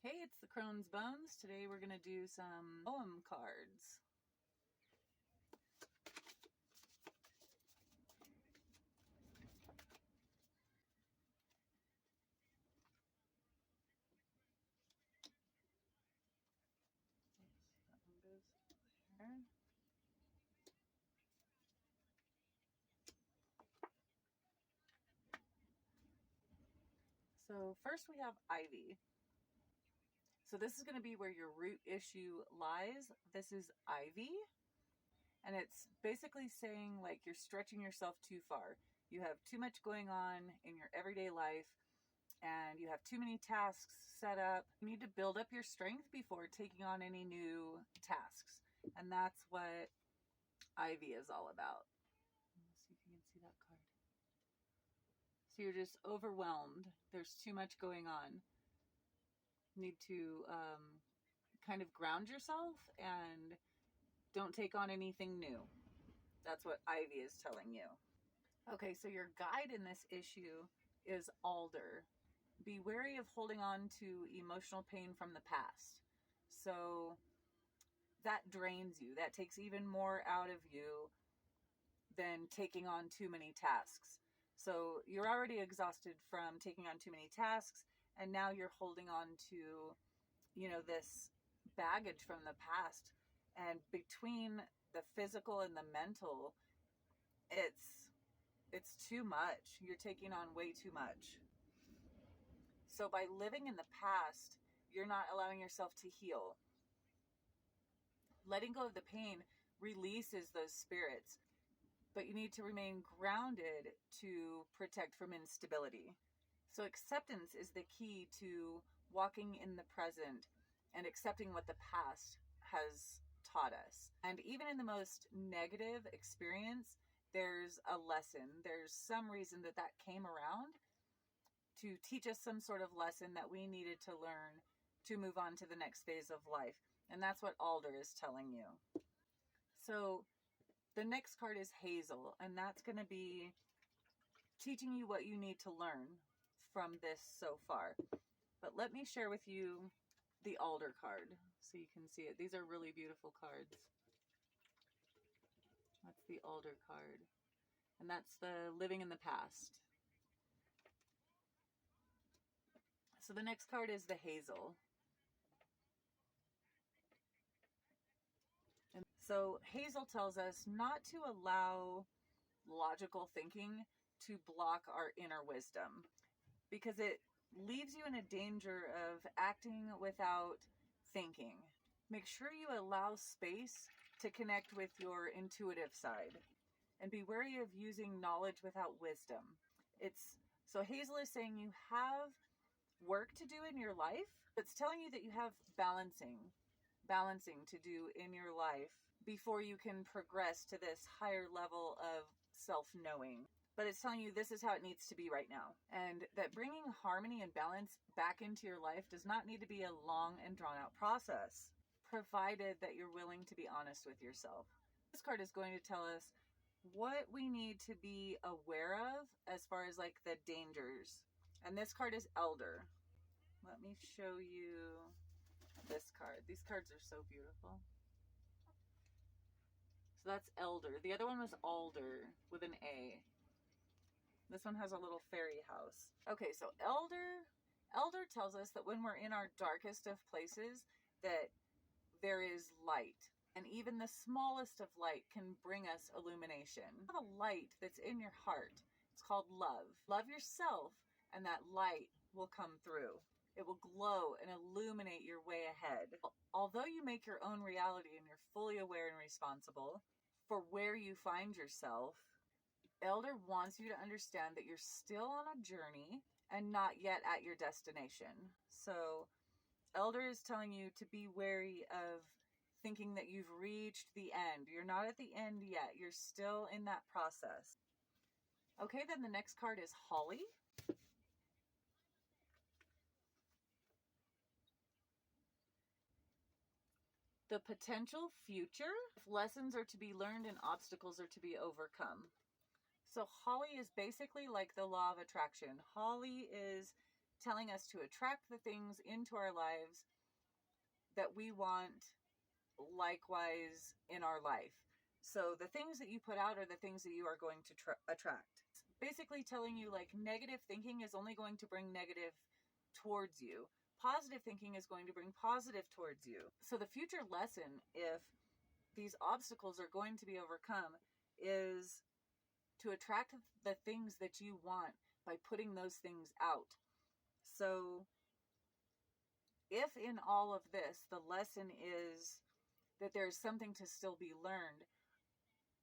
Hey, it's the Crone's Bones. Today we're going to do some poem cards. That one goes there. So first we have Ivy. So this is going to be where your root issue lies. This is Ivy. And it's basically saying like you're stretching yourself too far. You have too much going on in your everyday life and you have too many tasks set up. You need to build up your strength before taking on any new tasks. And that's what Ivy is all about. Let's see if you can see that card. So you're just overwhelmed. There's too much going on. You need to kind of ground yourself and don't take on anything new. That's what Ivy is telling you. Okay, so your guide in this issue is Alder. Be wary of holding on to emotional pain from the past. So that drains you. That takes even more out of you than taking on too many tasks. So you're already exhausted from taking on too many tasks, and now you're holding on to, this baggage from the past. And between the physical and the mental, it's too much. You're taking on way too much. So by living in the past, you're not allowing yourself to heal. Letting go of the pain releases those spirits, but you need to remain grounded to protect from instability. So acceptance is the key to walking in the present and accepting what the past has taught us. And even in the most negative experience, there's a lesson. There's some reason that came around to teach us some sort of lesson that we needed to learn to move on to the next phase of life. And that's what Alder is telling you. So the next card is Hazel, and that's going to be teaching you what you need to learn from this so far. But let me share with you the Alder card so you can see it. These are really beautiful cards. That's the Alder card. And that's the living in the past. So the next card is the Hazel. And so Hazel tells us not to allow logical thinking to block our inner wisdom, because it leaves you in a danger of acting without thinking. Make sure you allow space to connect with your intuitive side, and be wary of using knowledge without wisdom. So Hazel is saying you have work to do in your life. It's telling you that you have balancing to do in your life before you can progress to this higher level of self-knowing. But it's telling you this is how it needs to be right now. And that bringing harmony and balance back into your life does not need to be a long and drawn out process, provided that you're willing to be honest with yourself. This card is going to tell us what we need to be aware of as far as like the dangers. And this card is Elder. Let me show you this card. These cards are so beautiful. So that's Elder. The other one was Alder with an A. This one has a little fairy house. Okay, so Elder tells us that when we're in our darkest of places, that there is light. And even the smallest of light can bring us illumination. You have a light that's in your heart. It's called love. Love yourself, and that light will come through. It will glow and illuminate your way ahead. Although you make your own reality and you're fully aware and responsible for where you find yourself, Elder wants you to understand that you're still on a journey and not yet at your destination. So Elder is telling you to be wary of thinking that you've reached the end. You're not at the end yet. You're still in that process. Okay, then the next card is Holly. The potential future. Lessons are to be learned and obstacles are to be overcome. So Holly is basically like the law of attraction. Holly is telling us to attract the things into our lives that we want likewise in our life. So the things that you put out are the things that you are going to attract. It's basically telling you like negative thinking is only going to bring negative towards you. Positive thinking is going to bring positive towards you. So the future lesson, if these obstacles are going to be overcome, is to attract the things that you want by putting those things out. So if in all of this, the lesson is that there's something to still be learned,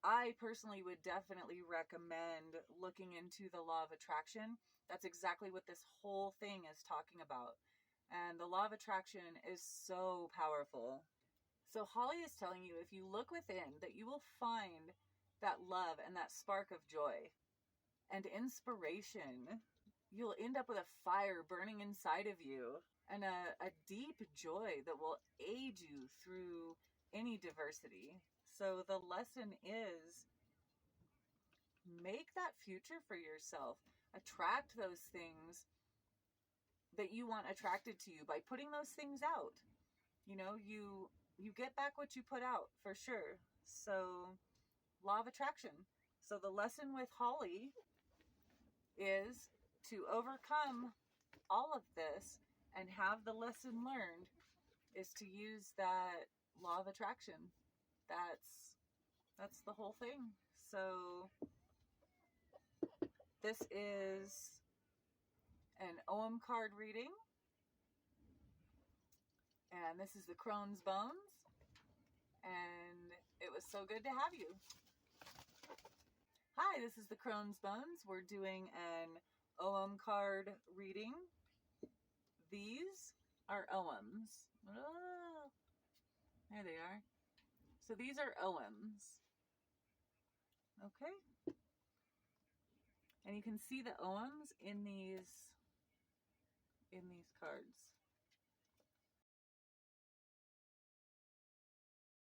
I personally would definitely recommend looking into the law of attraction. That's exactly what this whole thing is talking about. And the law of attraction is so powerful. So Holly is telling you, if you look within, that you will find that love and that spark of joy and inspiration. You'll end up with a fire burning inside of you and a deep joy that will aid you through any diversity. So the lesson is, make that future for yourself. Attract those things that you want attracted to you by putting those things out. You know, you get back what you put out, for sure. So, law of attraction. So the lesson with Holly is to overcome all of this and have the lesson learned is to use that law of attraction. That's the whole thing. So this is an OM card reading, and this is the Crone's Bones, and it was so good to have you. Hi, this is the Crone's Bones. We're doing an OM card reading. These are OMs. Oh, there they are. So these are OMs. Okay. And you can see the OMs in these cards.